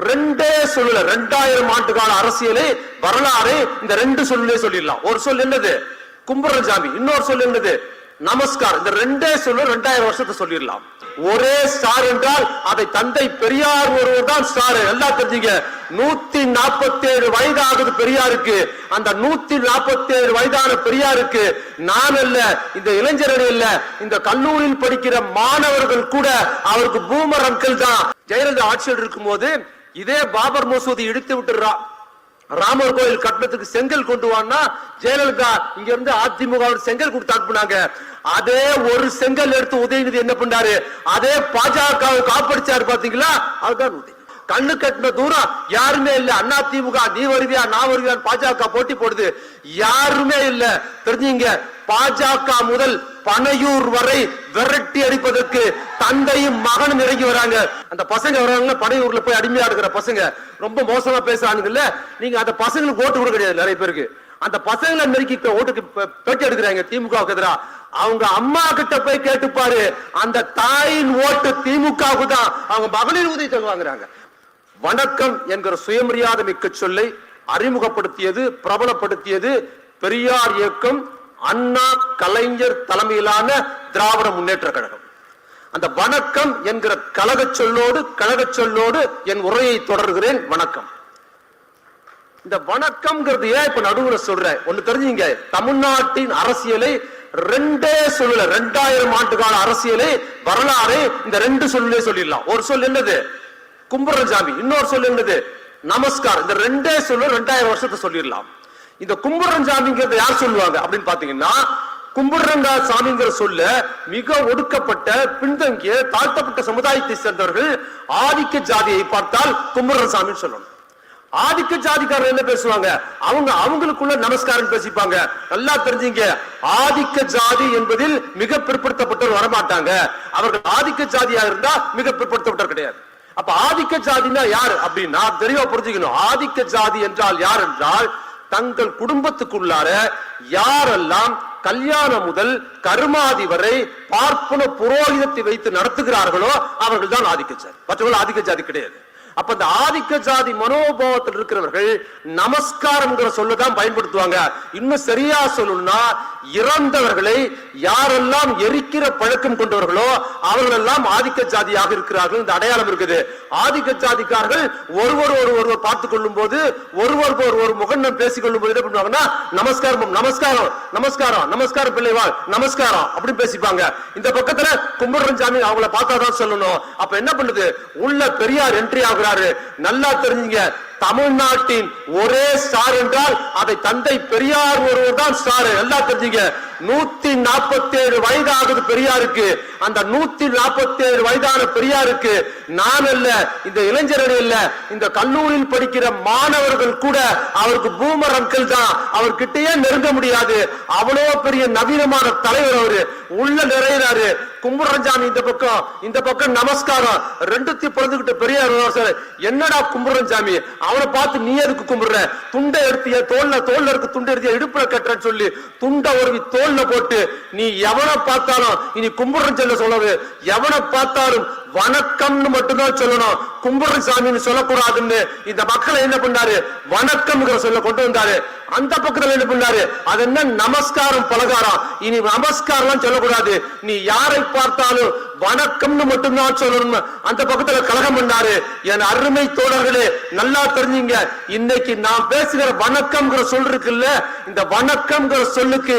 ரெண்டே சொல்லல 2000 ஆண்டு கால அரசியலை வரலாறு இந்த ரெண்டு சொல்லே சொல்லிடலாம். ஒரு சொல் என்னது? கும்பிடுற சாமி. இன்னொரு சொல் என்னது? நமஸ்கார். இந்த ரெண்டே சொல்ல 2000 வருஷத்தை சொல்லிடலாம். ஒரே ஸ்டார் என்றால் அதை தந்தை பெரியார் ஒருவர் தான் ஸ்டார். எல்லாம் தெரிஞ்சுங்க. 147 வயது ஆகுது பெரியாருக்கு. அந்த 147 வயதான பெரியாருக்கு நான் அல்ல, இந்த இளைஞர்கள் இல்ல, இந்த கல்லூரியில் படிக்கிற மாணவர்கள் கூட அவருக்கு பூமர் அங்கிள் தான். ஜெயலலிதா ஆட்சியில் இருக்கும் போது இதே பாபர் மசூதி இடித்து விட்டுறா, ராமர் கோயில் கட்டணத்துக்கு செங்கல் கொண்டு வான்னா ஜெயலலிதா இங்க இருந்து அதிமுக செங்கல் கொடுத்து அனுப்புனாங்க. அதே ஒரு செங்கல் எடுத்து உதயநிதி என்ன பண்ணாரு? அதே பாஜக காப்படிச்சாரு பாத்தீங்களா? அதுதான் உதயநிதி. கண்ணு கட்டின தூரம் யாருமே இல்ல. அண்ணா திமுக நீ வருவியா நான் வருவியா பாஜக போட்டி போடுது, யாருமே இல்ல. தெரிஞ்சுங்க, பாஜக முதல் பனையூர் வரை விரட்டி அடிப்பதற்கு தந்தையும் மகனும் இறங்கி வராங்க. அந்த பசங்க வராங்க, பனையூர்ல போய் அடிமையா இருக்கிற பசங்க ரொம்ப மோசமா பேசுறானுங்கல்ல, நீங்க அந்த பசங்களுக்கு ஓட்டு கூட கிடையாது. நிறைய பேருக்கு அந்த பசங்களை நெருக்கி ஓட்டுக்கு பேட்டி எடுக்கிறாங்க திமுக எதிரா. அவங்க அம்மா கிட்ட போய் கேட்டுப்பாரு, அந்த தாயின் ஓட்டு திமுகவுக்கு தான். அவங்க மகளிர் உதவி வாங்குறாங்க. வணக்கம் என்கிற சுயமரியாதை மிக்க சொல்லை அறிமுகப்படுத்தியது, பிரபலப்படுத்தியது பெரியார் இயக்கம், அண்ணா கலைஞர் தலைமையிலான திராவிட முன்னேற்ற கழகம். அந்த வணக்கம் என்கிற கழக சொல்லோடு என் உரையை தொடர்கிறேன். வணக்கம். இந்த வணக்கம்ங்கிறது ஏன் இப்ப நடுவுல சொல்றேன்? ஒண்ணு தெரிஞ்சுங்க, தமிழ்நாட்டின் அரசியலை ரெண்டே சொல்லல 2000 ஆண்டு கால அரசியலை வரலாறு இந்த ரெண்டு சொல்லே சொல்லிடலாம். ஒரு சொல் என்னது? கும்பிடுற சாமி. இன்னொரு சொல் என்னது? நமஸ்கார். இந்த ரெண்டே சொல்ல 2000 வருஷத்தை சொல்லிடலாம். இந்த கும்பிடுற சாமிங்கிறத யார் சொல்லுவாங்க அப்படின்னு பாத்தீங்கன்னா, கும்பிடுறங்க சாமிங்கிற சொல்ல மிக ஒடுக்கப்பட்ட பின்தங்கிய தாழ்த்தப்பட்ட சமுதாயத்தை சேர்ந்தவர்கள் ஆதிக்க ஜாதியை பார்த்தால் கும்பிடுற சாமின்னு சொல்லணும். ஆதிக்க ஜாதிக்காரர் என்ன பேசுவாங்க? அவங்களுக்குள்ள நமஸ்காரம் பேசிப்பாங்க. நல்லா தெரிஞ்சுங்க, ஆதிக்க ஜாதி என்பதில் மிக பிற்படுத்தப்பட்டவர் வரமாட்டாங்க. அவர்கள் ஆதிக்க ஜாதியா இருந்தா மிக பிற்படுத்தப்பட்டவர் கிடையாது. அப்ப ஆதிக்க ஜாதினா யார் அப்படின்னா தெளிவா புரிஞ்சுக்கணும். ஆதிக்க ஜாதி என்றால் யார் என்றால், தங்கள் குடும்பத்துக்குள்ளார யாரெல்லாம் கல்யாணம் முதல் கருமாதி வரை பார்ப்பன புரோகிதத்தை வைத்து நடத்துகிறார்களோ அவர்கள் தான் ஆதிக்க ஜாதி. மற்றவர்கள் ஆதிக்க ஜாதி கிடையாது. அப்ப இந்த ஆதிக்க ஜாதி மனோபாவத்தில் இருக்கிறவர்கள் நமஸ்காரம் சொல்லதான் பயன்படுத்துவாங்க. இன்னும் சரியா சொல்லணும்னா, இறந்தவர்களை யாரெல்லாம் எரிக்கிற பழக்கம் கொண்டவர்களோ அவர்கள் எல்லாம் ஆதிக்க ஜாதியாக இருக்கிறார்கள். இந்த அடையாளம் இருக்குது. ஆதிக்க ஜாதிக்காரர்கள் ஒருவர் பார்த்துக் கொள்ளும் போது ஒருவர் முகன்னம் பேசிக் கொள்ளும் போது என்ன பண்ணுவாங்கன்னா, நமஸ்காரம் நமஸ்காரம் நமஸ்காரம் நமஸ்காரம் பிள்ளைவாள் நமஸ்காரம் அப்படி பேசிப்பாங்க. இந்த பக்கத்துல கும்பிடுறன் சாமி அவங்கள பார்த்தாதான் சொல்லணும். அப்ப என்ன பண்ணுது? உள்ள பெரியார் என்ட்ரி ஆகுறாரு. நல்லா தெரிஞ்சுங்க, தமிழ்நாட்டின் ஒரே ஸ்டார் என்றால் அதை தந்தை பெரியார் ஒருவர் தான் ஸ்டார். எல்லாம் தெரிஞ்சுங்க. 147 வயது ஆகுது பெரியாருக்கு. அந்த 147 வயதான பெரியாருக்கு நான் அல்ல, இந்த இளைஞர்கள் இல்ல, இந்த கல்லூரியில் படிக்கிற மாணவர்கள் கூட அவருக்கு பூமர் அங்கிள் தான். அவர்கிட்டயே நெருங்க முடியாது. அவ்வளவு பெரிய நவீனமான தலைவர் அவரு. உள்ள நிறையிறாரு. கும்பிடுறஞ்சாமி இந்த பக்கம் நமஸ்காரம். ரெண்டுத்தி பிறந்துகிட்டு பெரியார் என்னடா கும்பிடுறஞ்சாமி, அவனை பார்த்து நீ எதுக்கு கும்பிடுற? துண்டை எடுத்திய தோல்ல இருக்கு, துண்டை எடுத்திய இடுப்புல கட்டுறன்னு சொல்லி துண்டை ஒரு தோல்ல போட்டு நீ எவனை பார்த்தாலும் இனி கும்பிடுறன்னு சொல்ல சொல்லாது. எவனை பார்த்தாலும் வணக்கம்னு மட்டும்தான் சொல்லணும், கும்பிடுற சாமின்னு சொல்லக்கூடாதுன்னு இந்த மக்களை என்ன பண்ணாரு? வணக்கம் சொல்ல கொண்டு வந்தாரு. அந்த பக்கத்துல என்ன பண்ணாரு? அது என்ன நமஸ்காரம் பலகாரம். இனி நமஸ்காரம் சொல்லக்கூடாது, நீ யாரை பார்த்தாலும் வணக்கம்னு மட்டும்தான் சொல்லணும். அந்த பக்கத்துல கலகம் பண்ணாரு. என் அருமை தோழர்களே, நல்லா தெரிஞ்சுங்க, இன்னைக்கு நான் பேசுகிற வணக்கம் சொல் இருக்குல்ல, இந்த வணக்கம் சொல்லுக்கு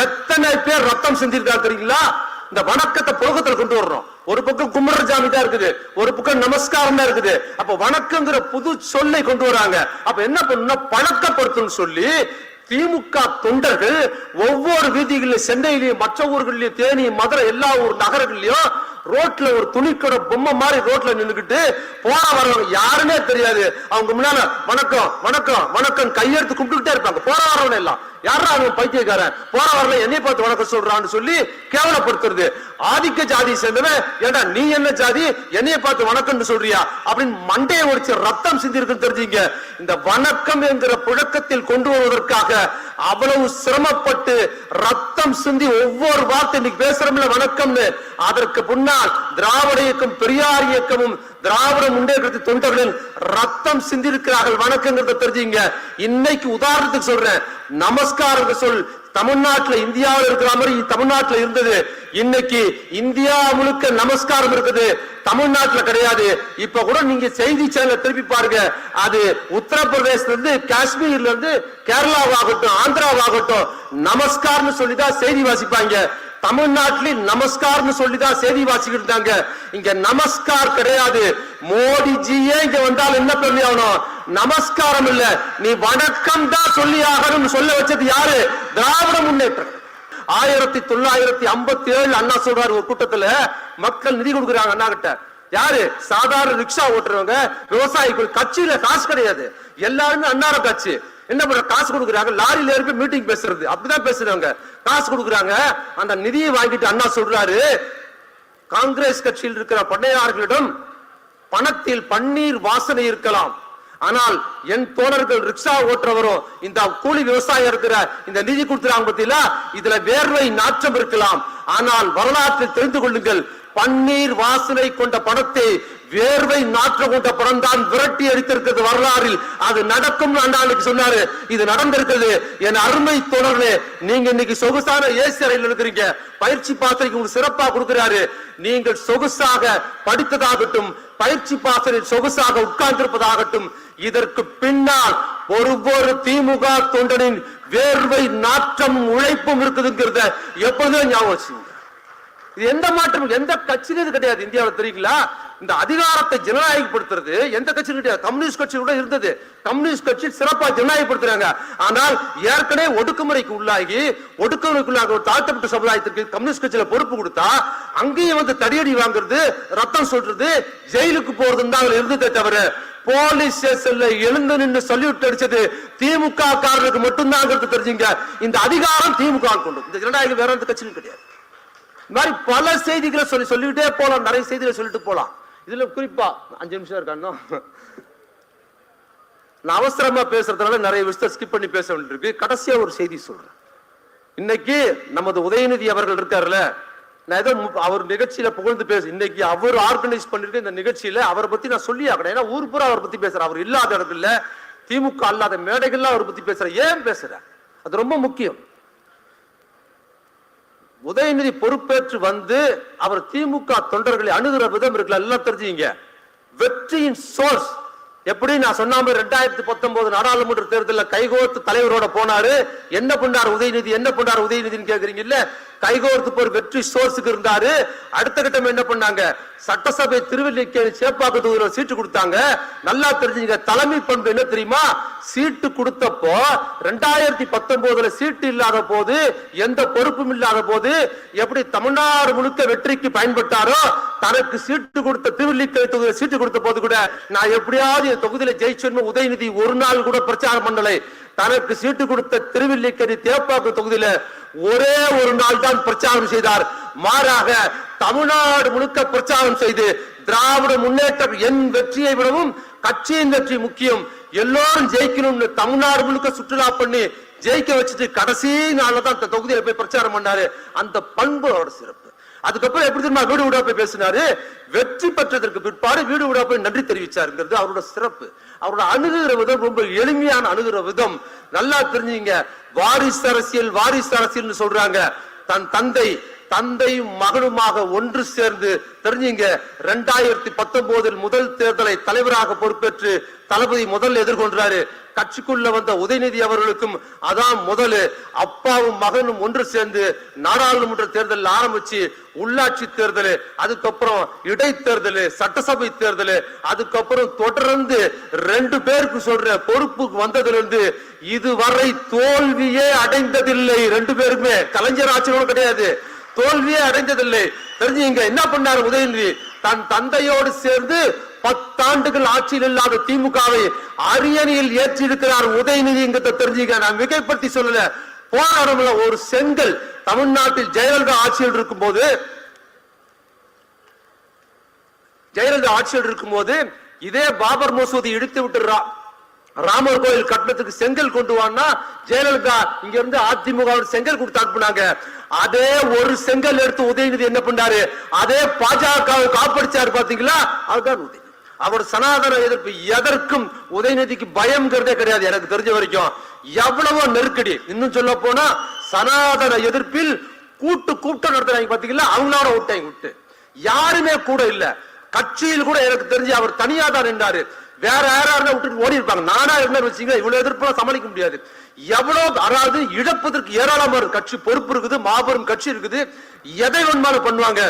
எத்தனை பேர் ரத்தம் செஞ்சிருக்கா தெரியுங்களா? இந்த வணக்கத்தை புழக்கத்தில் கொண்டு வர்றோம். ஒரு பக்கம் கும்பிடுற ஜாமி தான் இருக்குது, ஒரு பக்கம் நமஸ்காரம் தான் இருக்குது. அப்ப வணக்கங்கிற புது சொல்லை கொண்டு வராங்க. அப்ப என்ன பண்ணா, பழக்கப்படுத்தும் சொல்லி திமுக தொண்டர்கள் ஒவ்வொரு வீதிகளிலும், சென்னையிலையும் மற்ற ஊர்களிலும், தேனி மதுரை எல்லா ஊர் நகரங்களையும் ரோட்ல ஒரு துணிக்கடை பொம்மை மாதிரி ரோட்ல நின்னுக்கிட்டு போன வரவங்க யாருன்னே தெரியாது. அவங்க முன்னால வணக்கம் வணக்கம் வணக்கம் கையெடுத்து கும்பிட்டுக்கிட்டே இருப்பாங்க. போற வரவங்க எல்லாம் யாரா அவன் பைத்தியக்காரன், போற வரல என்னை பார்த்து வணக்கம் சொல்றான்னு சொல்லி கேவலப்படுத்துறது. ஆதிக்க ஜாதி சேர்ந்தவன், ஏண்டா நீ என்ன ஜாதி, என்னைய பார்த்து வணக்கம் சொல்றியா அப்படின்னு மண்டையை ஒடிச்சு ரத்தம் சிந்திருக்குன்னு தெரிஞ்சுங்க. இந்த வணக்கம் என்கிற புழக்கத்தில் கொண்டு வருவதற்காக அவ்வளவு சிரமப்பட்டு ரத்தம் சிந்தி ஒவ்வொரு வார்த்தை இன்னைக்கு பேசுறோம்ல வணக்கம்னு, அதற்கு முன்னால் திராவிட இயக்கம், பெரியார் இயக்கமும் திராவிட முன்னேற்ற தொண்டர்கள் ரத்தம் சிந்திருக்கிறார்கள். வணக்கங்கிறத தெரிஞ்சுங்க. இன்னைக்கு உதாரணத்துக்கு சொல்றேன், நமஸ்காரம் சொல் தமிழ்நாட்டில் இந்தியாவில் இருக்கிற மாதிரி தமிழ்நாட்டில் இருந்தது. இன்னைக்கு இந்தியா முழுக்க நமஸ்காரம் இருக்குது, தமிழ்நாட்டில் கிடையாது. இப்ப கூட நீங்க செய்தி சேனல் திருப்பி பாருங்க, அது உத்தரப்பிரதேசல இருந்து காஷ்மீர்ல இருந்து கேரளாவாகட்டும் ஆந்திராவாகட்டும் நமஸ்காரம் சொல்லிதான் செய்தி வாசிப்பாங்க. தமிழ்நாட்டில் நமஸ்காரம் சொல்லிதான் செய்தி வாசிக்கிட்டு இருந்தாங்க. இங்க நமஸ்கார் கிடையாது. மோடிஜியே இங்க வந்தால் என்ன சொல்லி ஆகணும்? நமஸ்காரம் இல்ல, நீ வணக்கம் தான் சொல்லி ஆகணும். சொல்ல வச்சது யாரு? திராவிட முன்னேற்றம். 1957 அண்ணா சொல்றாரு ஒரு கூட்டத்துல, மக்கள் நிதி கொடுக்குறாங்க அண்ணா கிட்ட. யாரு? சாதாரண ரிக்ஷா ஓட்டுறவங்க, விவசாயிகள். கட்சியில காசு கிடையாது, எல்லாருமே அண்ணார கட்சி. என்ன பண்ற? காசு கொடுக்குறாங்க, லாரியில இருந்து மீட்டிங் பேசுறது, அப்படிதான் பேசுறாங்க. காசு கொடுக்குறாங்க, அந்த நிதியை வாங்கிட்டு அண்ணா சொல்றாரு, காங்கிரஸ் கட்சியில் இருக்கிற பண்ணையாளர்களிடம் பணத்தில் பன்னீர் வாசனை இருக்கலாம், ஆனால் என் தோழர்கள் ரிக்ஷா ஓட்டுறவரும் இந்த கூலி விவசாயம் இருக்கிற இந்த நிதி கொடுத்துறாங்க பத்தியில, இதுல வேர்வை நாற்றம் இருக்கலாம். ஆனால் வரலாற்றில் தெரிந்து கொள்ளுங்கள், பன்னீர் வாசனை கொண்ட பணத்தை வேர்வை நாற்றம் கொண்ட பணம் தான் விரட்டி அடித்திருக்கிறது வரலாறில். அது நடக்கும் அண்ணாளுக்கு சொன்னாரு, இது நடந்திருக்கிறது. என் அருமை தோழர்களே, நீங்க இன்னைக்கு சொகுசான ஏசி அறையில் இருக்கிறீங்க, பயிற்சி பாசறைக்கு உங்களுக்கு சிறப்பா கொடுக்கிறாரு. நீங்கள் சொகுசாக படித்ததாகட்டும், பயிற்சி பாசறையில் சொகுசாக உட்கார்ந்திருப்பதாகட்டும், இதற்கு பின்னால் ஒவ்வொரு திமுக தொண்டனின் வேர்வை நாற்றம் உழைப்பும் இருக்குதுங்கிறத எப்பொழுதும் ஞாபகம் வச்சுங்க. இது எந்த மாற்றம் எந்த கட்சியிலும் கிடையாது இந்தியாவில், தெரியுங்களா? இந்த அதிகாரத்தை ஜனநாயகப்படுத்துறது எந்த கட்சியும் கிடையாது. கம்யூனிஸ்ட் கட்சி கூட இருந்தது, கம்யூனிஸ்ட் கட்சி சிறப்பா ஜனநாயகப்படுத்துறாங்க. ஆனால் ஏற்கனவே ஒடுக்குமுறைக்கு உள்ளாகி ஒடுக்குமுறைக்குள்ளாக ஒரு தாழ்த்தப்பட்ட சமுதாயத்திற்கு கம்யூனிஸ்ட் கட்சியில பொறுப்பு கொடுத்தா, அங்கேயும் வந்து தடியடி வாங்குறது, ரத்தம் சொல்றது, ஜெயிலுக்கு போறதுன்னு தான் இருந்ததே தவிர, போலீஸ் ஸ்டேஷன்ல எழுந்து நின்று சல்யூட் அடிச்சது திமுக காரருக்கு மட்டும்தான் தெரிஞ்சுங்க. இந்த அதிகாரம் திமுக கொண்டு, இந்த ஜனநாயகம் வேற எந்த கட்சியும் கிடையாது. இந்த மாதிரி பல செய்திகளை சொல்லிக்கிட்டே போலாம், நிறைய செய்திகளை சொல்லிட்டு போலாம். இதுல குறிப்பா 5 நிமிஷம் இருக்கானோ, நான் அவசரமா பேசுறதுனால நிறைய விஷயத்தை ஸ்கிப் பண்ணி பேச வேண்டியிருக்கு. கடைசியா ஒரு செய்தி சொல்றேன். இன்னைக்கு நமது உதயநிதி அவர்கள் இருக்காருல்ல, நான் ஏதோ அவர் நிகழ்ச்சியில புகழ்ந்து பேச, இன்னைக்கு அவர் ஆர்கனைஸ் பண்ணிருக்க இந்த நிகழ்ச்சியில அவரை பத்தி நான் சொல்லி ஆகணும். ஏன்னா ஊர் பூரா அவரை பத்தி பேசுறேன். அவர் இல்லாத இடத்துல, திமுக அல்லாத மேடைகள்ல அவரை பத்தி பேசுறேன். ஏன் பேசுறேன்? அது ரொம்ப முக்கியம். உதயநிதி பொறுப்பேற்று வந்து அவர் திமுக தொண்டர்களை அணுகிற விதம் இருக்குல்ல, எல்லாம் தெரிஞ்சுங்க. வெற்றியின் சோர்ஸ் எப்படி? நான் சொன்ன 2019 நாடாளுமன்ற தேர்தலில் கைகோர்த்து தலைவரோட போனாரு. என்ன பண்ணார் உதயநிதி? என்ன பண்ணார் உதயநிதினு கேக்குறீங்கல்ல, கைகோர்த்து போய் வெற்றி சோர்ஸுக்கு இருந்தாரு. அடுத்த கட்டம் என்ன பண்ணாங்க? சட்டசபை திருவல்லிக்கேணி சேப்பாக்க தொகுதியில் சீட்டு கொடுத்தாங்க. நல்லா தெரிஞ்சுங்க, தலைமை பண்பு என்ன தெரியுமா? சீட்டு கொடுத்தப்போ 2019 சீட்டு இல்லாத போது, எந்த பொறுப்பும் இல்லாத போது எப்படி தமிழ்நாடு முழுக்க வெற்றிக்கு பயன்பட்டாரோ, தனக்கு சீட்டு கொடுத்த திருவல்லிக்கேணி தொகுதியில் சீட்டு கொடுத்த போது கூட, நான் எப்படியாவது தொகுதியில ஜெயிச்சேன்னு உதயநிதி ஒரு நாள் கூட பிரச்சாரம் பண்ணலை. தனக்கு சீட்டு கொடுத்த திருவல்லிக்கேணி தேப்பாக்கு தொகுதியில ஒரே ஒரு நாள் தான் பிரச்சாரம் செய்தார். மாறாக தமிழ்நாடு முழுக்க பிரச்சாரம் செய்து, திராவிட முன்னேற்றம் என் வெற்றியை விடவும் கட்சியின் வெற்றி முக்கியம், எல்லோரும் ஜெயிக்கணும், தமிழ்நாடு முழுக்க சுற்றுலா பண்ணி ஜெயிக்க வச்சுட்டு கடைசி நாள்ல தான் தொகுதியில போய் பிரச்சாரம் பண்ணாரு. அந்த பண்பு அவரோட சிறப்பு. அதுக்கப்புறம் எப்படி தெரியுமா? வீடு வீடா போய் பேசினாரு. வெற்றி பெற்றதற்கு பிற்பாடு வீடு வீடா போய் நன்றி தெரிவிச்சாருங்கிறது அவரோட சிறப்பு. அவரோட அணுகுகிற விதம் ரொம்ப எளிமையான அணுகுற விதம். நல்லா தெரிஞ்சுங்க. வாரிசு அரசியல், வாரிசு அரசியல் சொல்றாங்க. தன் தந்தையும் மகனுமாக ஒன்று சேர்ந்து, தெரிஞ்சுங்க, 2019 முதல் தேர்தலை தலைவராக பொறுப்பேற்று தளபதி முதல் எதிர்கொண்டாரு. கட்சிக்குள்ள வந்த உதயநிதி அவர்களுக்கும் அதான் முதல். அப்பாவும் மகனும் ஒன்று சேர்ந்து நாடாளுமன்ற தேர்தல் ஆரம்பிச்சு, உள்ளாட்சி தேர்தல், அதுக்கப்புறம் இடைத்தேர்தல், சட்டசபை தேர்தல், அதுக்கப்புறம் தொடர்ந்து 2 பேருக்கு சொல்ற பொறுப்புக்கு வந்ததுல இருந்து இதுவரை தோல்வியே அடைந்ததில்லை. 2 பேருக்குமே கலைஞர் ஆட்சியோடு கிடையாது, தோல்வியே அடைந்ததில்லை. தெரிஞ்சுங்க என்ன பண்ணாரு உதயநிதி? தன் தந்தையோடு சேர்ந்து 10 ஆண்டுகள் ஆட்சியில் இல்லாத திமுகவை அரியணையில் ஏற்றிருக்கிறார் உதயநிதி. தெரிஞ்சுங்க, நான் மிகைப்படுத்தி சொல்லல. போராடம்ல ஒரு செங்கல் தமிழ்நாட்டில் ஜெயலலிதா ஆட்சியில் இருக்கும்போது இதே பாபர் மசூதி இடித்து விட்டுறா, ராமர் கோயில் கட்டணத்துக்கு செங்கல் கொண்டு வான்னா ஜெயலலிதா இங்க இருந்து அதிமுக செங்கல் கொடுத்து அனுப்புனாங்க. அதே ஒரு செங்கல் எடுத்து உதயநிதி என்ன பண்ணாரு? அதே பாஜக காப்படிச்சாரு. பாத்தீங்களா? அதுதான் உதயநிதி. அவர் சனாதன எதிர்ப்பு எதற்கும் உதயநிதிக்கு பயம்ங்கிறதே கிடையாது. எனக்கு தெரிஞ்ச வரைக்கும் எவ்வளவோ நெருக்கடி. இன்னும் சொல்ல போனா சனாதன எதிர்ப்பில் கூட்டம் நடத்துறாங்க பாத்தீங்களா, அவங்களோட விட்டு யாருமே கூட இல்ல. கட்சியில் கூட எனக்கு தெரிஞ்சு அவர் தனியா தான் நின்றாரு. வேற யாராவது விட்டுட்டு ஓடி இருப்பாங்க. நானா என்ன வச்சீங்க, இவ்வளவு எதிர்ப்பு சமாளிக்க முடியாது. எவ்வளவு அதாவது இழப்பதற்கு ஏராளமான கட்சி பொறுப்பு இருக்குது, மாபெரும் கட்சி இருக்குது. எதை வேணுமாலும் பண்ணுவாங்க.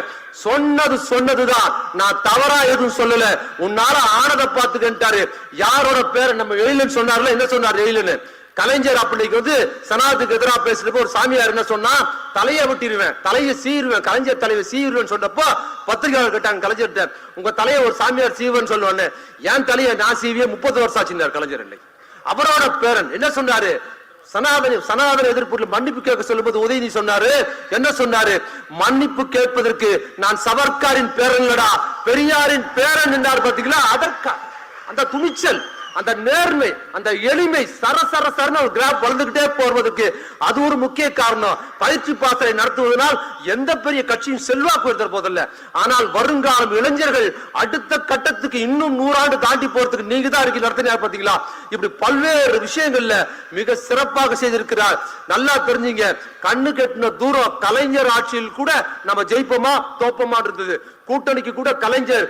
சொன்னதுதான், நான் தவறா எதுவும் சொல்லல. உன்னால ஆனதை பார்த்துக்கிட்டாரு. யாரோட பேர் நம்ம எழிலன் சொன்னார்ல, என்ன சொன்னார் எழிலன்? கலைஞர் அப்படிக்கு வந்து சனாதத்துக்கு எதிராக பேசுறப்ப ஒரு சாமியார் என்ன சொன்னா, தலையை வெட்டிடுவேன், தலையை சீருவேன், கலைஞர் தலையை சீருவேன் சொன்னப்போ பத்திரிகையாளர் கேட்டாங்க கலைஞர்கிட்ட, உங்க தலையை ஒரு சாமியார் சீவன் சொல்லுவான்னு. என் தலையை நான் சீவிய 30 வருஷம் ஆச்சுன்னார் கலைஞர். இன்னைக்கு அவரோட பேரன் என்ன சொன்னாரு, சனாதன எதிர்ப்பு மன்னிப்பு கேட்க சொல்லும்போது உதயநிதி சொன்னாரு, என்ன சொன்னாரு, மன்னிப்பு கேட்பதற்கு நான் சவர்காரின் பேரன் இல்லடா, பெரியாரின் பேரன் என்றார். பாத்தீங்களா, அதற்கா அந்த துணிச்சல், அந்த நேர்மை, அந்த எளிமை, சரசரசரன ஒரு கிராப் வளர்ந்துகிட்டே போவதற்கு அது ஒரு முக்கிய காரணம். பயிற்சி பாசறை நடத்துவதனால் எந்த பெரிய கட்சியும் செல்வாக்கு எடுத்த போதில்ல. ஆனால் வருங்காலம் இளைஞர்கள் அடுத்த கட்டத்துக்கு இன்னும் 100 ஆண்டு தாண்டி போறதுக்கு நீங்க தான் இருக்கு நடத்தினா பாத்தீங்களா. இப்படி பல்வேறு விஷயங்கள்ல மிக சிறப்பாக செய்திருக்கிறார். நல்லா தெரிஞ்சுங்க, கண்ணு கெட்டின தூரம் கலைஞர் ஆட்சியில் கூட நம்ம ஜெயிப்போமா தோப்பமா இருந்தது. கூட்டணிக்கு கூட கலைஞர்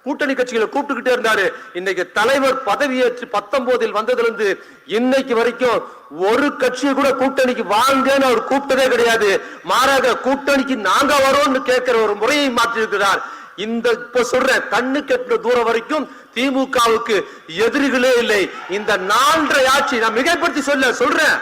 கூட்டணி கட்சிகளை கூப்பிட்டுக்கிட்டே இருந்தாரு. இன்னைக்கு தலைவர் பதவியேற்று 19 வந்ததுல இருந்து இன்னைக்கு வரைக்கும் ஒரு கட்சியை கூட கூட்டணிக்கு வாங்கன்னு அவர் கூப்பிட்டதே கிடையாது. மாறாக கூட்டணிக்கு நாங்க வரோம்னு கேட்கிற ஒரு முறையை மாற்றி இருக்கிறார். இந்த இப்ப சொல்ற கண்ணு கெட்ட தூரம் வரைக்கும் திமுகவுக்கு எதிரிகளே இல்லை. இந்த 4.5 ஆட்சி நான் மிகைப்படுத்தி சொல்றேன்.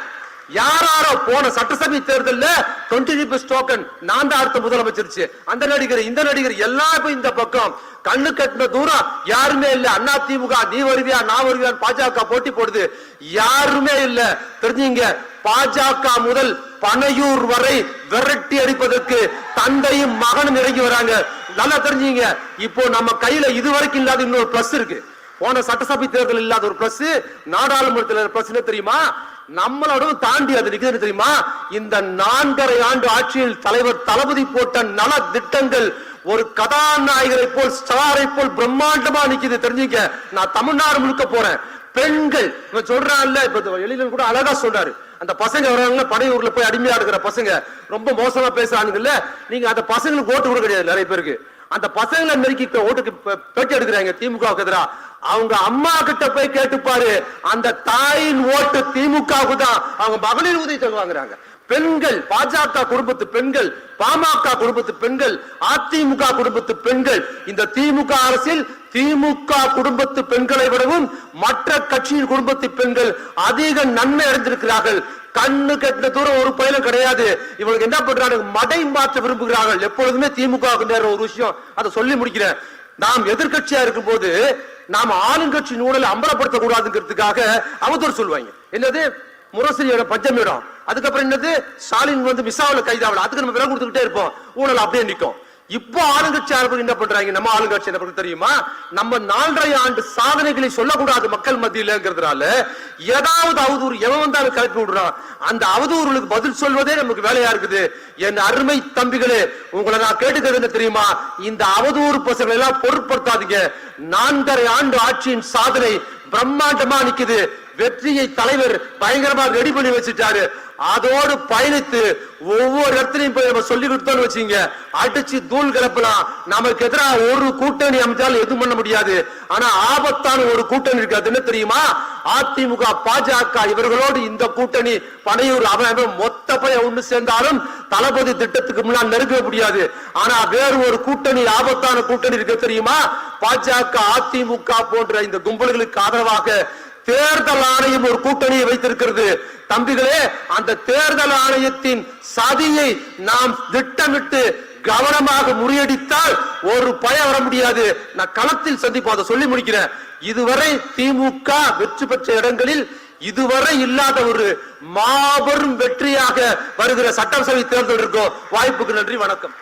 யாரோ போன சட்டசபை தேர்தல்ல 20% டோக்கன் நான் தான் அடுத்த முதலமைச்சர், அந்த நடிகர் இந்த நடிகர் எல்லாம் இந்த பக்கம் கண்ணு கட்டின தூரம் யாருமே இல்ல. அண்ணா திமுக நீ வருவியா நான் வருவியான்னு பாஜக போட்டி போடுது, யாருமே இல்ல. தெரிஞ்சுங்க, பாஜக முதல் பனையூர் வரை விரட்டி அடிப்பதற்கு தந்தையும் மகனும் இறங்கி வராங்க. நல்லா தெரிஞ்சுங்க, இப்போ நம்ம கையில இதுவரைக்கும் இல்லாத இன்னொரு பிளஸ் இருக்கு. போன சட்டசபை தேர்தல் இல்லாத ஒரு பிளஸ் நாடாளுமன்றத்தில் பிளஸ் தெரியுமா, நம்மளோட தாண்டி அது நிக்குது தெரியுமா. இந்த 4.5 ஆண்டு ஆட்சியில் தலைவர் தளபதி போட்ட நல திட்டங்கள் ஒரு கதாநாயகரை போல் ஸ்டாரை போல் பிரம்மாண்டமா நிக்குது. தெரிஞ்சுக்க, நான் தமிழ்நாடு முழுக்க போறேன். பெண்கள் சொல்றாங்கல்ல, இப்ப எழிலன் கூட அழகா சொல்றாரு, அந்த பசங்க வர்றாங்க பனையூர்ல போய் அடிமையா இருக்கிற பசங்க ரொம்ப மோசமா பேசுறாங்கல்ல, நீங்க அந்த பசங்களுக்கு ஓட்டு கூட கிடையாது நிறைய பேருக்கு. அந்த பசங்களை நெருக்கி ஓட்டுக்கு பேட்டி எடுக்கிறாங்க திமுகவுக்கு எதிராக. அவங்க அம்மா கிட்ட போய் கேட்டுப்பாரு, அந்த தாயின் ஓட்டு திமுகவுக்கு தான். அவங்க மகளிர் உதவி வாங்குறாங்க. பெண்கள், பாஜக குடும்பத்து பெண்கள், பாமக குடும்பத்து பெண்கள், அதிமுக குடும்பத்து பெண்கள், இந்த திமுக அரசில் திமுக குடும்பத்து பெண்களை விடவும் மற்ற கட்சியின் குடும்பத்து பெண்கள் அதிக நன்மை அடைந்திருக்கிறார்கள். கண்ணு கட்டின தூரம் ஒரு பயிலும் கிடையாது. இவங்களுக்கு என்ன பண்றாங்க, மடை மாற்ற விரும்புகிறார்கள். எப்பொழுதுமே திமுக ஒரு விஷயம் அதை சொல்லி முடிக்கிறேன். நாம் எதிர்கட்சியா இருக்கும் போது நாம் ஆளுங்கட்சி ஊழலை அம்பலப்படுத்த கூடாதுங்கிறதுக்காக அவதூறு சொல்லுவாங்க. என்னது முரசொலியோட பஞ்சமிடம், அதுக்கப்புறம் என்னது ஸ்டாலின் வந்து மிசாவில கைதாவல, அதுக்கு நம்ம விலை கொடுத்துக்கிட்டே இருப்போம், ஊழல் அப்படியே நிற்கும். இப்போ ஆளுங்கட்சி என்ன பண்றாங்க, நம்ம ஆளுங்கட்சி என்ன பண்றது தெரியுமா, நம்ம 4.5 ஆண்டு சாதனைகளை சொல்லக்கூடாது மக்கள் மத்தியிலங்கிறதுனால ஏதாவது அவதூறு எவன் வந்தாலும் கலப்பி விடுறான். அந்த அவதூறுகளுக்கு பதில் சொல்வதே நமக்கு வேலையா இருக்குது. என் அருமை தம்பிகளே, உங்களை நான் கேட்டுக்கிறது என்ன தெரியுமா, இந்த அவதூறு பசங்களை எல்லாம் பொருட்படுத்தாதீங்க. 4.5 ஆண்டு ஆட்சியின் சாதனை பிரம்மாண்டமா நிக்குது. வெற்றியை தலைவர் பயங்கரமா ரெடி பண்ணி வச்சுட்டாரு. அதோடு பயணித்து ஒவ்வொரு இடத்துலையும் போய் நம்ம சொல்லி கொடுத்தோம்னு வச்சுங்க, அடிச்சு தூள் கிளப்பலாம். நமக்கு எதிராக ஒரு கூட்டணி அமைச்சாலும் எதுவும் பண்ண முடியாது. ஆனா ஆபத்தான ஒரு கூட்டணி இருக்கு, அது என்ன தெரியுமா, அதிமுக பாஜக இவர்களோடு இந்த கூட்டணி பனையூர் அவன் மொத்த பைய ஒண்ணு சேர்ந்தாலும் தளபதி திட்டத்துக்கு முன்னால் நெருங்க முடியாது. ஆனா வேறு ஒரு கூட்டணி, ஆபத்தான கூட்டணி இருக்கு தெரியுமா, பாஜக அதிமுக போன்ற இந்த கும்பல்களுக்கு ஆதரவாக தேர்தல் ஆணையம் ஒரு கூட்டணியை வைத்திருக்கிறது. தம்பிகளே, அந்த தேர்தல் ஆணையத்தின் சதியை நாம் திட்டமிட்டு கவனமாக முறியடித்தால் ஒரு பயம் வர முடியாது. நான் களத்தில் சந்திப்போம், அதை சொல்லி முடிக்கிறேன். இதுவரை திமுக வெற்றி பெற்ற இடங்களில் இதுவரை இல்லாத ஒரு மாபெரும் வெற்றியாக வருகிற சட்டசபை தேர்தல் இருக்கும். வாய்ப்புக்கு நன்றி, வணக்கம்.